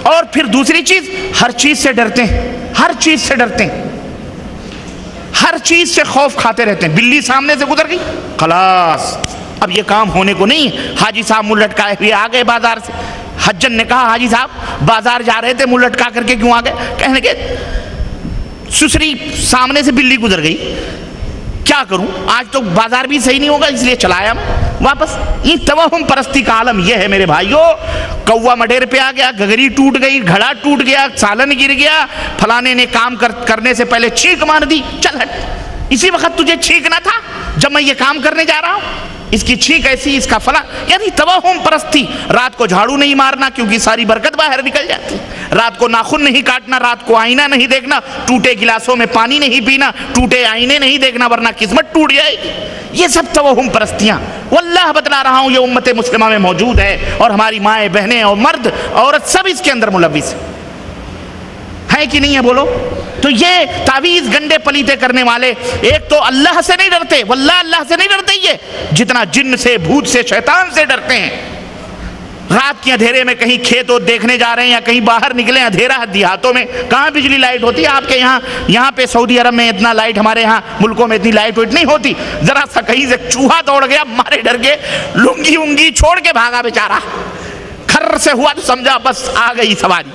اور پھر دوسری چیز، ہر چیز سے ڈرتے ہیں، ہر چیز سے ڈرتے ہیں، ہر چیز سے خوف کھاتے رہتے ہیں۔ بلی سامنے سے گزر گئی، خلاص اب یہ کام ہونے کو نہیں۔ حاجی صاحب منہ لٹکائے ہوئے آ گئے بازار سے، حجن نے کہا حاجی صاحب بازار جا رہے تھے، منہ لٹکا کر کے کیوں آ گئے؟ کہنے کے سسری سامنے سے بلی گزر گئی، کیا کروں، آج تو بازار بھی صحیح نہیں ہوگا اس لیے چلایا میں واپس۔ یہ توہم پرستی کا عالم یہ ہے میرے بھائیو۔ کوا مڈیر پہ آ گیا، گگری ٹوٹ گئی، گھڑا ٹوٹ گیا، سالن گر گیا، فلانے نے کام کرنے سے پہلے چھینک مار دی، چل ہٹ، اسی وقت تجھے چھینکنا تھا جب میں یہ کام کرنے جا رہا ہوں، اس کی چھینک ایسی، اس کا فلاں، یعنی توہم پرستی۔ رات کو جھاڑو نہیں مارنا کیونکہ ساری برکت باہر نکل جاتی، رات کو ناخن نہیں کاٹنا، رات کو آئینہ نہیں دیکھنا، ٹوٹے گلاسوں میں پانی نہیں پینا، ٹوٹے آئینے نہیں دیکھنا ورنہ قسمت ٹوٹ جائے گی۔ یہ سب توہم پرستیاں واللہ بتلا رہا ہوں یہ امت مسلمہ میں موجود ہے، اور ہماری مائیں بہنیں اور مرد عورت سب اس کے اندر ملوث ہے کہ نہیں ہے بولو؟ تو یہ تعویذ گنڈے پلیتے کرنے والے ایک تو اللہ سے نہیں ڈرتے، واللہ اللہ سے نہیں ڈرتے یہ جتنا جن سے، بھوت سے، شیطان سے ڈرتے ہیں۔ رات کے اندھیرے میں کہیں کھیت دیکھنے جا رہے ہیں یا کہیں باہر نکلے، اندھیرا ہے دیہاتوں میں، کہاں بجلی لائٹ ہوتی ہے آپ کے یہاں پہ سعودی عرب میں اتنا لائٹ، ہمارے یہاں ملکوں میں اتنی لائٹ وائٹ نہیں ہوتی۔ ذرا سا کہیں سے چوہا دوڑ گیا، مارے ڈر کے لنگی انگی چھوڑ کے بھاگا بیچارہ، کھر سے ہوا تو سمجھا بس آ گئی سواری۔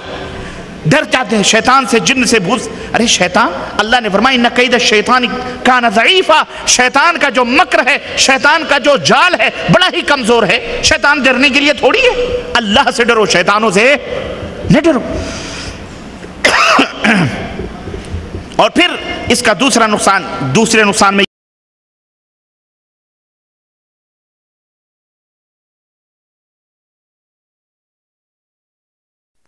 ڈر جاتے ہیں شیطان سے، جن سے، بھوت۔ ارے شیطان، اللہ نے فرمایا ان کید الشیطان کان ضعیفا، شیطان کا جو مکر ہے، شیطان کا جو جال ہے بڑا ہی کمزور ہے۔ شیطان ڈرنے کے لیے تھوڑی ہے، اللہ سے ڈرو، شیطانوں سے نہ ڈرو۔ اور پھر اس کا دوسرے نقصان میں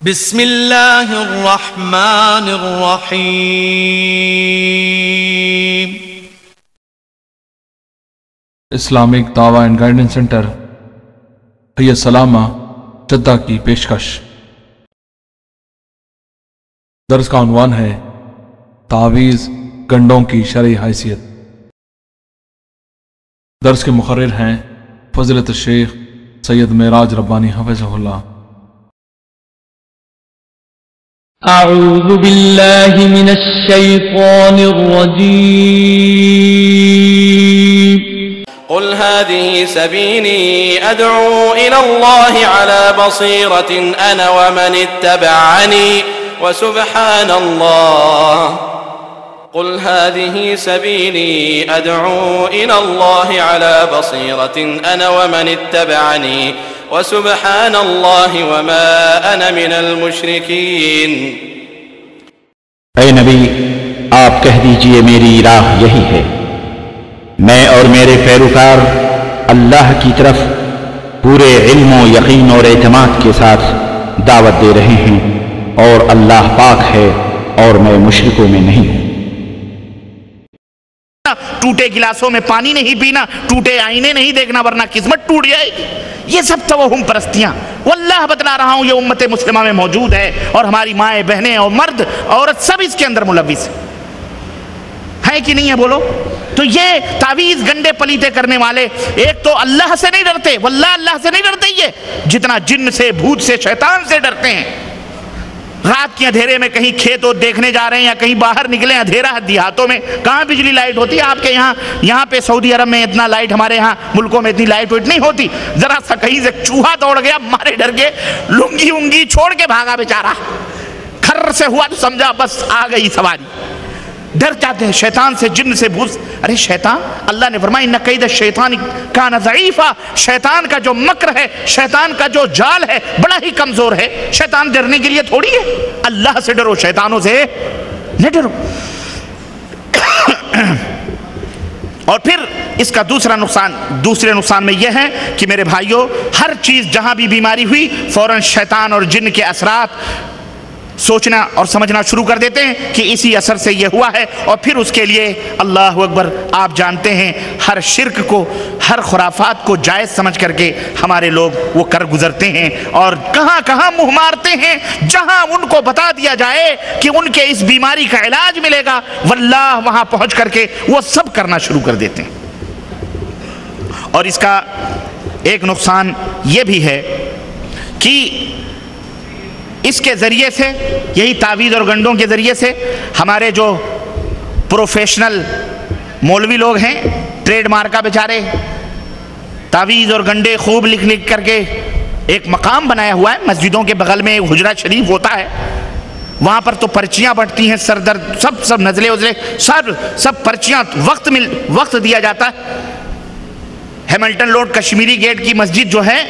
بسم اللہ الرحمن الرحیم۔ اسلامک دعویٰ اینڈ گائیڈنس سینٹر حی السلامہ جدہ کی پیشکش۔ درس کا عنوان ہے تعویذ گنڈوں کی شرعی حیثیت۔ درس کے مقرر ہیں فضیلت الشیخ سید معراج ربانی حفظہ اللہ۔ اعوذ باللہ من الشیطان الرجیم۔ قل هذه سبيلي أدعو إلى الله على بصيرة أنا ومن اتبعني وسبحان الله قل هذه سبيلي أدعو إلى الله على بصيرة أنا ومن اتبعني وسبحان الله وما أنا من المشركين۔ اے نبی آپ کہہ دیجئے میری راہ یہی ہے، میں اور میرے پیروکار اللہ کی طرف پورے علم و یقین اور اعتماد کے ساتھ دعوت دے رہے ہیں، اور اللہ پاک ہے اور میں مشرکوں میں نہیں ہوں۔ ٹوٹے گلاسوں میں پانی نہیں پینا، ٹوٹے آئینے نہیں دیکھنا ورنہ قسمت ٹوٹ جائے گی۔ یہ سب توہم پرستیاں واللہ بتلا رہا ہوں یہ امت مسلمہ میں موجود ہے، اور ہماری مائیں بہنیں اور مرد عورت سب اس کے اندر ملوث ہے کہ نہیں ہے بولو؟ تو یہ تعویذ گنڈے پلیتے کرنے والے ایک تو اللہ سے نہیں ڈرتے، واللہ اللہ سے نہیں ڈرتے یہ جتنا جن سے، بھوت سے، شیطان سے ڈرتے ہیں۔ رات کے اندھیرے میں کہیں کھیت دیکھنے جا رہے ہیں یا کہیں باہر نکلے، اندھیرا ہے دیہاتوں میں، کہاں بجلی لائٹ ہوتی ہے آپ کے یہاں پہ سعودی عرب میں اتنا لائٹ، ہمارے یہاں ملکوں میں اتنی لائٹ وائٹ نہیں ہوتی۔ ذرا سا کہیں سے چوہا دوڑ گیا، مارے ڈر کے لنگی انگی چھوڑ کے بھاگا بیچارہ، کھر سے ہوا تو سمجھا بس آ گئی سواری۔ ڈر جاتے ہیں شیطان سے، جن سے، بھوت۔ ارے شیطان، اللہ نے فرمایا ان کید الشیطان کان ضعیفا، شیطان کا جو مکر ہے، شیطان کا جو جال ہے بڑا ہی کمزور ہے۔ شیطان ڈرنے کے لیے تھوڑی ہے، اللہ سے ڈرو، شیطانوں سے نہ ڈرو۔ اور پھر اس کا دوسرے نقصان میں یہ ہے کہ میرے بھائیوں، ہر چیز جہاں بھی بیماری ہوئی فوراً شیطان اور جن کے اثرات سوچنا اور سمجھنا شروع کر دیتے ہیں کہ اسی اثر سے یہ ہوا ہے، اور پھر اس کے لیے اللہ اکبر، آپ جانتے ہیں ہر شرک کو، ہر خرافات کو جائز سمجھ کر کے ہمارے لوگ وہ کر گزرتے ہیں، اور کہاں کہاں منہ مارتے ہیں جہاں ان کو بتا دیا جائے کہ ان کے اس بیماری کا علاج ملے گا، واللہ وہاں پہنچ کر کے وہ سب کرنا شروع کر دیتے ہیں۔ اور اس کا ایک نقصان یہ بھی ہے کہ اس کے ذریعے سے، یہی تعویذ اور گنڈوں کے ذریعے سے ہمارے جو پروفیشنل مولوی لوگ ہیں، ٹریڈ مارکا بیچارے، تعویذ اور گنڈے خوب لکھ لکھ کر کے ایک مقام بنایا ہوا ہے۔ مسجدوں کے بغل میں ایک حجرہ شریف ہوتا ہے، وہاں پر تو پرچیاں بٹتی ہیں، سر درد سب نزلے وزلے سب پرچیاں وقت دیا جاتا ہے۔ ہیملٹن روڈ کشمیری گیٹ کی مسجد جو ہے،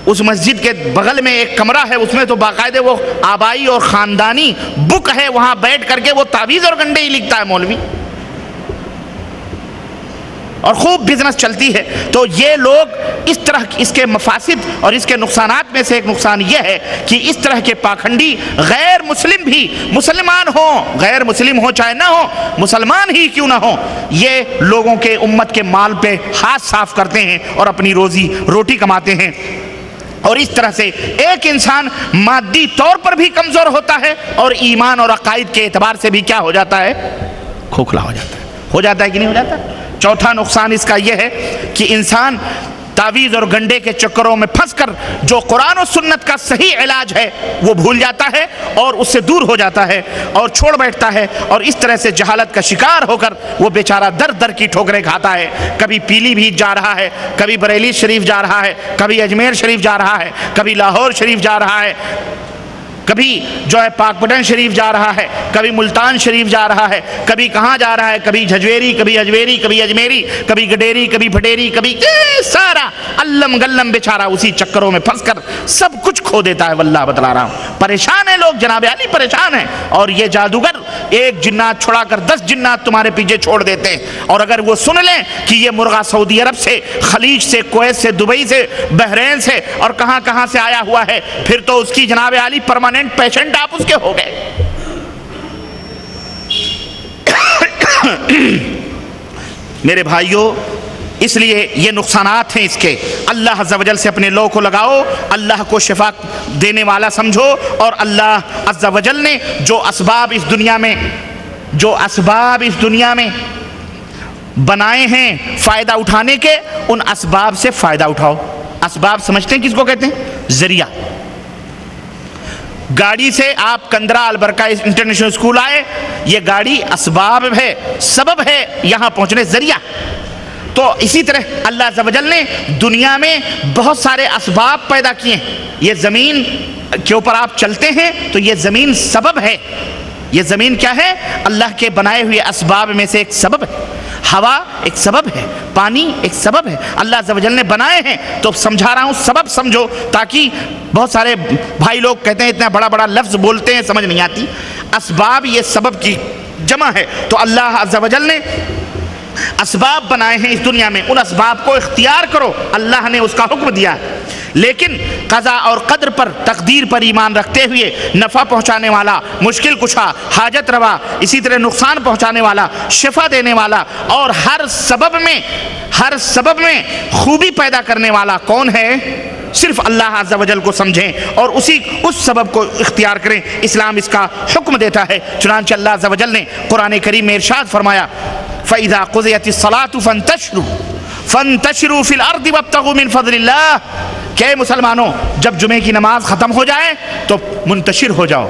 اس مسجد کے بغل میں ایک کمرہ ہے، اس میں تو باقاعدہ وہ آبائی اور خاندانی بک ہے، وہاں بیٹھ کر کے وہ تعویذ اور گنڈے ہی لکھتا ہے مولوی، اور خوب بزنس چلتی ہے۔ تو یہ لوگ اس طرح اس کے مفاسد اور اس کے نقصانات میں سے ایک نقصان یہ ہے کہ اس طرح کے پاکھنڈی غیر مسلم بھی، مسلمان ہوں غیر مسلم ہوں چاہے نہ ہوں، مسلمان ہی کیوں نہ ہوں، یہ لوگوں کے امت کے مال پہ ہاتھ صاف کرتے ہیں اور اپنی روزی روٹی کماتے ہیں۔ اور اس طرح سے ایک انسان مادی طور پر بھی کمزور ہوتا ہے اور ایمان اور عقائد کے اعتبار سے بھی کیا ہو جاتا ہے؟ کھوکھلا ہو جاتا ہے کہ نہیں ہو جاتا؟ چوتھا نقصان اس کا یہ ہے کہ انسان تعویذ اور گنڈے کے چکروں میں پھنس کر جو قرآن و سنت کا صحیح علاج ہے وہ بھول جاتا ہے اور اس سے دور ہو جاتا ہے اور چھوڑ بیٹھتا ہے، اور اس طرح سے جہالت کا شکار ہو کر وہ بیچارہ در در کی ٹھوکریں کھاتا ہے۔ کبھی پیلی بھیت جا رہا ہے، کبھی بریلی شریف جا رہا ہے، کبھی اجمیر شریف جا رہا ہے، کبھی لاہور شریف جا رہا ہے، کبھی جو ہے پاک پٹن شریف جا رہا ہے، کبھی ملتان شریف جا رہا ہے، کبھی کہاں جا رہا ہے، کبھی جھجویری، کبھی اجمیری، کبھی اجمیری، کبھی گڈیری، کبھی پھٹیری، کبھی سارا علم گلم بیچارہ اسی چکروں میں پھنس کر سب کچھ کھو دیتا ہے۔ واللہ بتلا رہا ہوں، پریشان ہیں لوگ، جناب علی پریشان ہیں، اور یہ جادوگر ایک جنات چھڑا کر 10 جنات تمہارے پیچھے چھوڑ دیتے ہیں، اور اگر وہ سن لیں کہ یہ مرغا سعودی عرب سے، خلیج سے، کویت سے، دبئی سے، بحرین سے اور کہاں کہاں سے آیا ہوا ہے، پھر تو اس کی جناب علی پرماننٹ پیشنٹ آپ اس کے ہو گئے۔ میرے بھائیوں، اس لیے یہ نقصانات ہیں اس کے۔ اللہ عز و جل سے اپنے لو کو لگاؤ، اللہ کو شفا دینے والا سمجھو، اور اللہ عز و جل نے جو اسباب اس دنیا میں بنائے ہیں فائدہ اٹھانے کے، ان اسباب سے فائدہ اٹھاؤ۔ اسباب سمجھتے ہیں کس کو کہتے ہیں؟ ذریعہ۔ گاڑی سے آپ کندرا البرکہ انٹرنیشنل اسکول آئے، یہ گاڑی اسباب ہے، سبب ہے یہاں پہنچنے، ذریعہ۔ تو اسی طرح اللہ عز و جل نے دنیا میں بہت سارے اسباب پیدا کیے ہیں۔ یہ زمین کے اوپر آپ چلتے ہیں تو یہ زمین سبب ہے۔ یہ زمین کیا ہے؟ اللہ کے بنائے ہوئے اسباب میں سے ایک سبب ہے۔ ہوا ایک سبب ہے، پانی ایک سبب ہے، اللہ عز و جل نے بنائے ہیں۔ تو سمجھا رہا ہوں، سبب سمجھو، تاکہ بہت سارے بھائی لوگ کہتے ہیں اتنا بڑا بڑا لفظ بولتے ہیں سمجھ نہیں آتی۔ اسباب یہ سبب کی جمع ہے، تو اللہ عز و جل نے اسباب بنائے ہیں اس دنیا میں، ان اسباب کو اختیار کرو، اللہ نے اس کا حکم دیا ہے۔ لیکن قضا اور قدر پر، تقدیر پر ایمان رکھتے ہوئے نفع پہنچانے والا، مشکل کشا، حاجت روا، اسی طرح نقصان پہنچانے والا، شفا دینے والا، اور ہر سبب میں خوبی پیدا کرنے والا کون ہے؟ صرف اللہ عز و جل کو سمجھیں اور اس سبب کو اختیار کریں۔ اسلام اس کا حکم دیتا ہے، چنانچہ اللہ عز و جل نے قرآن کریم میں ارشاد فرمایا، فَإِذَا قُضِيَتِ الصَّلَاةُ فَانْتَشِرُوا فِي الْأَرْضِ وَابْتَغُوا مِنْ فَضْلِ اللَّهِ کہ مسلمانوں، جب جمعے کی نماز ختم ہو جائے تو منتشر ہو جاؤ۔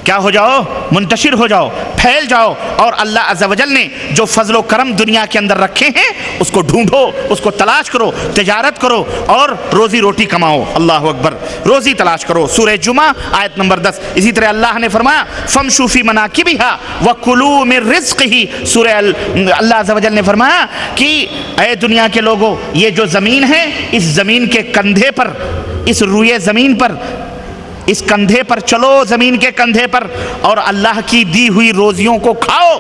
کیا ہو جاؤ؟ منتشر ہو جاؤ، پھیل جاؤ، اور اللہ عز و جل نے جو فضل و کرم دنیا کے اندر رکھے ہیں اس کو ڈھونڈو، اس کو تلاش کرو، تجارت کرو اور روزی روٹی کماؤ۔ اللہ اکبر، روزی تلاش کرو۔ سورہ جمعہ آیت نمبر 10۔ اسی طرح اللہ نے فرمایا فَامْشُوا فِي مَنَاكِبِهَا وَكُلُوا مِن رِزْقِهِ، سورہ اللہ عز و جل نے فرمایا کہ اے دنیا کے لوگوں، یہ جو زمین ہے، اس زمین کے کندھے پر، اس روئے زمین پر، اس کندھے پر چلو، زمین کے کندھے پر، اور اللہ کی دی ہوئی روزیوں کو کھاؤ،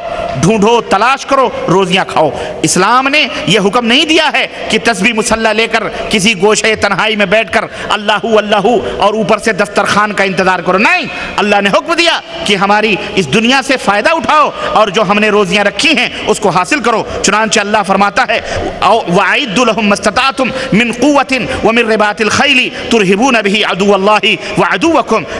ڈھونڈو، تلاش کرو، روزیاں کھاؤ۔ اسلام نے یہ حکم نہیں دیا ہے کہ تسبیح مسلح لے کر کسی گوشے تنہائی میں بیٹھ کر اللہ اللہ اور اوپر سے دسترخوان کا انتظار کرو، نہیں، اللہ نے حکم دیا کہ ہماری اس دنیا سے فائدہ اٹھاؤ اور جو ہم نے روزیاں رکھی ہیں اس کو حاصل کرو۔ چنانچہ اللہ فرماتا ہے وَأَعِدُّوا لَهُم مَّا اسْتَطَعْتُم مِّن قُوَّةٍ وَمِن رِّبَاطِ الْخَيْلِ تُرْهِبُونَ بِهِ عَدُوَّ اللَّهِ وَعَدُوَّكُمْ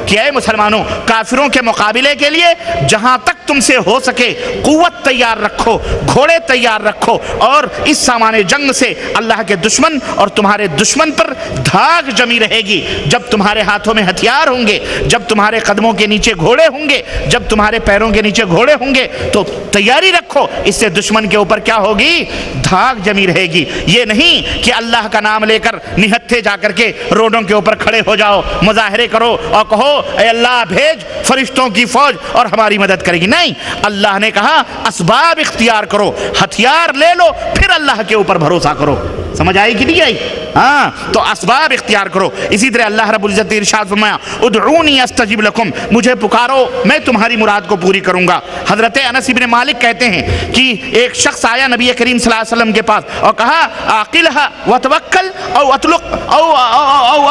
کہ اے مسلمانوں، کافروں کے مقابلے کے لیے جہاں تک تم سے ہو سکے قوت تیار رکھو، گھوڑے تیار رکھو، اور اس سامان جنگ سے اللہ کے دشمن اور تمہارے دشمن پر دھاگ جمی رہے گی۔ جب تمہارے ہاتھوں میں ہتھیار ہوں گے، جب تمہارے قدموں کے نیچے گھوڑے ہوں گے، جب تمہارے پیروں کے نیچے گھوڑے ہوں گے، تو تیاری رکھو، اس سے دشمن کے اوپر کیا ہوگی؟ دھاگ جمی رہے گی۔ یہ نہیں کہ اللہ کا نام لے کر نہتھے جا کر کے روڈوں کے اوپر کھڑے ہو جاؤ، مظاہرے کرو اور کہو اے اللہ بھیج فرشتوں کی فوج اور ہماری مدد کرے گی۔ نہیں، اللہ نے کہا اسباب اختیار کرو، ہتھیار لے لو، پھر اللہ کے اوپر بھروسہ کرو۔ سمجھ آئی کہ نہیں آئی؟ ہاں، تو اسباب اختیار کرو۔ اسی طرح اللہ رب العزت نے ارشاد فرمایا ادعونی استجب لکم، مجھے پکارو میں تمہاری مراد کو پوری کروں گا۔ حضرت انس بن مالک کہتے ہیں کہ ایک شخص آیا نبی کریم صلی اللہ علیہ وسلم کے پاس اور کہا عاقلھا وتوکل او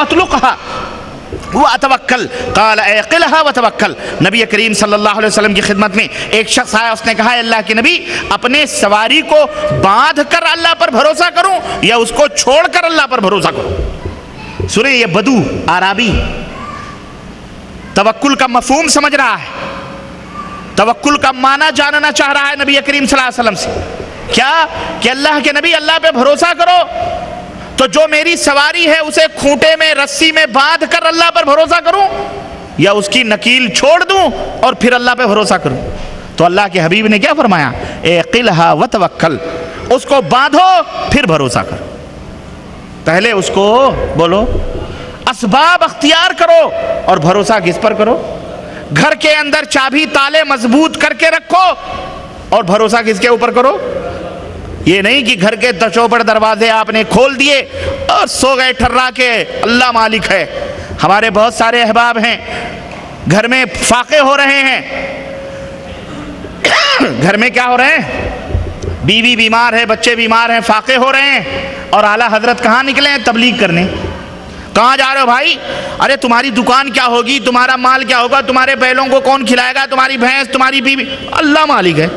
اطلقھا واتوکل، قال اعقلھا وتوکل۔ نبی کریم صلی اللہ علیہ وسلم کی خدمت میں ایک شخص آیا، اس نے کہا اے اللہ کے نبی، اپنے سواری کو باندھ کر اللہ پر بھروسہ کروں یا اس کو چھوڑ کر اللہ پر بھروسہ کروں؟ سنیں، یہ بدو عربی توکل کا مفہوم سمجھ رہا ہے، توکل کا معنی جاننا چاہ رہا ہے نبی کریم صلی اللہ علیہ وسلم سے۔ کیا کہ اللہ کے نبی اللہ پہ بھروسہ کرو تو جو میری سواری ہے اسے کھوٹے میں رسی میں باندھ کر اللہ پر بھروسہ کروں یا اس کی نکیل چھوڑ دوں اور پھر اللہ پہ بھروسہ کروں؟ تو اللہ کے حبیب نے کیا فرمایا؟ اعقلھا وتوکل، اس کو باندھو پھر بھروسہ کرو۔ پہلے اس کو بولو اسباب اختیار کرو اور بھروسہ کس پر کرو؟ گھر کے اندر چابی تالے مضبوط کر کے رکھو اور بھروسہ کس کے اوپر کرو؟ یہ نہیں کہ گھر کے چوپڑ دروازے آپ نے کھول دیے اور سو گئے ٹھرا کے اللہ مالک ہے۔ ہمارے بہت سارے احباب ہیں گھر میں فاقے ہو رہے ہیں، گھر میں کیا ہو رہے ہیں؟ بیوی بیمار ہے، بچے بیمار ہیں، فاقے ہو رہے ہیں، اور اعلیٰ حضرت کہاں نکلے ہیں؟ تبلیغ کرنے۔ کہاں جا رہے ہو بھائی؟ ارے تمہاری دکان کیا ہوگی، تمہارا مال کیا ہوگا، تمہارے بیلوں کو کون کھلائے گا، تمہاری بھینس، تمہاری بیوی؟ اللہ مالک ہے۔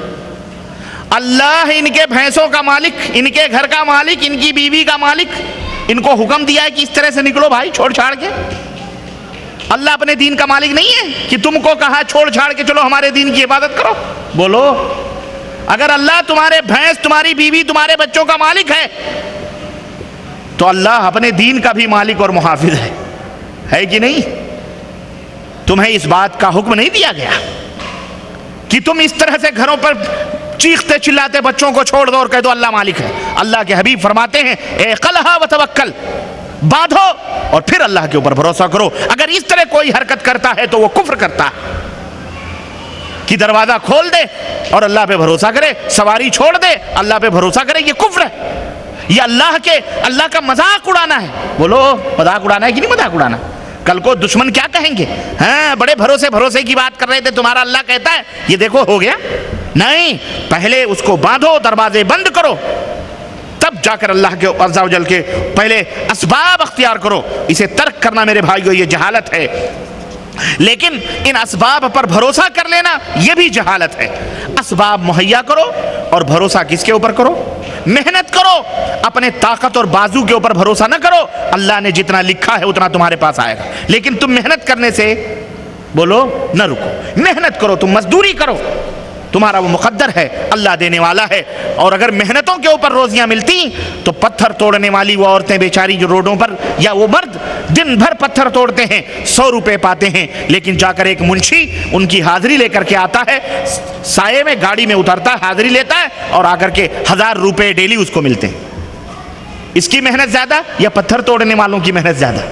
اللہ ان کے بھینسوں کا مالک، ان کے گھر کا مالک، ان کی بیوی کا مالک، ان کو حکم دیا ہے کہ اس طرح سے نکلو بھائی چھوڑ چھاڑ کے۔ اللہ اپنے دین کا مالک نہیں ہے کہ تم کو کہا چھوڑ چھاڑ کے چلو ہمارے دین کی عبادت کرو؟ بولو، اگر اللہ تمہارے بھینس، تمہاری بیوی، تمہارے بچوں کا مالک ہے تو اللہ اپنے دین کا بھی مالک اور محافظ ہے کہ نہیں؟ تمہیں اس بات کا حکم نہیں دیا گیا کہ تم اس طرح سے گھروں پر چیختے چلاتے بچوں کو چھوڑ دو اور کہہ دو اللہ مالک ہے۔ اللہ کے حبیب فرماتے ہیں اعقلھا وتوکل، باندھو اور پھر اللہ کے اوپر بھروسہ کرو۔ اگر اس طرح کوئی حرکت کرتا ہے تو وہ کفر کرتا ہے کہ دروازہ کھول دے اور اللہ پہ بھروسہ کرے، سواری چھوڑ دے اللہ پہ بھروسہ کرے، یہ کفر ہے، یہ اللہ کا مذاق اڑانا ہے۔ بولو، مذاق اڑانا ہے کہ نہیں مذاق اڑانا؟ کل کو دشمن کیا کہیں گے؟ ہاں، بڑے بھروسے کی بات کر رہے تھے، تمہارا اللہ کہتا ہے یہ دیکھو ہو گیا۔ نہیں، پہلے اس کو باندھو، دروازے بند کرو، تب جا کر اللہ کے عز و جل کے پہلے اسباب اختیار کرو۔ اسے ترک کرنا میرے بھائیو یہ جہالت ہے، لیکن ان اسباب پر بھروسہ کر لینا یہ بھی جہالت ہے۔ اسباب مہیا کرو اور بھروسہ کس کے اوپر کرو؟ محنت کرو، اپنے طاقت اور بازو کے اوپر بھروسہ نہ کرو۔ اللہ نے جتنا لکھا ہے اتنا تمہارے پاس آئے گا، لیکن تم محنت کرنے سے بولو نہ رکو، محنت کرو، تم مزدوری کرو، تمہارا وہ مقدر ہے، اللہ دینے والا ہے۔ اور اگر محنتوں کے اوپر روزیاں ملتی تو پتھر توڑنے والی وہ عورتیں بیچاری جو روڈوں پر، یا وہ مرد دن بھر پتھر توڑتے ہیں، 100 روپے پاتے ہیں، لیکن جا کر ایک منشی ان کی حاضری لے کر کے آتا ہے، سائے میں گاڑی میں اترتا ہے، حاضری لیتا ہے اور آ کر کے 1000 روپے ڈیلی اس کو ملتے ہیں۔ اس کی محنت زیادہ یا پتھر توڑنے والوں کی محنت زیادہ؟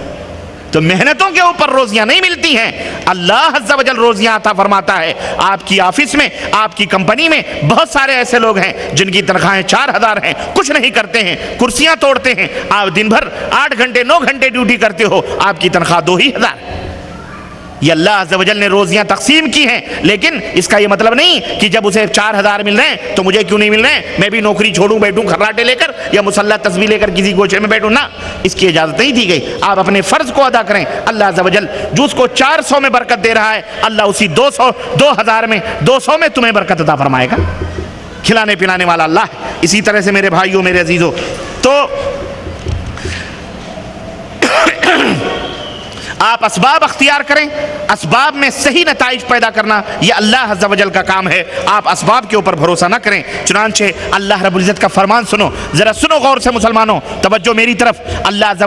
تو محنتوں کے اوپر روزیاں نہیں ملتی ہیں، اللہ عز و جل روزیاں عطا فرماتا ہے۔ آپ کی آفس میں، آپ کی کمپنی میں بہت سارے ایسے لوگ ہیں جن کی تنخواہیں 4000 ہیں، کچھ نہیں کرتے ہیں، کرسیاں توڑتے ہیں، آپ دن بھر 8 گھنٹے 9 گھنٹے ڈیوٹی کرتے ہو، آپ کی تنخواہ 2000۔ یہ اللہ عز و جل نے روزیاں تقسیم کی ہیں، لیکن اس کا یہ مطلب نہیں کہ جب اسے 4000 مل رہے ہیں تو مجھے کیوں نہیں مل رہے ہیں، میں بھی نوکری چھوڑوں بیٹھوں کھراٹے لے کر یا مسلح تسبیح لے کر کسی گوشے میں بیٹھوں، نہ، اس کی اجازت نہیں دی گئی۔ آپ اپنے فرض کو ادا کریں۔ اللہ عز و جل جو اس کو 400 میں برکت دے رہا ہے، اللہ اسی 2000 میں 200 میں تمہیں برکت عطا فرمائے گا۔ کھلانے پلانے والا اللہ ہے۔ اسی طرح سے میرے بھائیوں، میرے عزیزوں، تو آپ اسباب اختیار کریں، اسباب میں صحیح نتائج پیدا کرنا یہ اللہ عز و جل کا کام ہے، آپ اسباب کے اوپر بھروسہ نہ کریں۔ چنانچہ اللہ رب العزت کا فرمان سنو، ذرا سنو غور سے مسلمانوں، توجہ میری طرف۔ اللہ عز و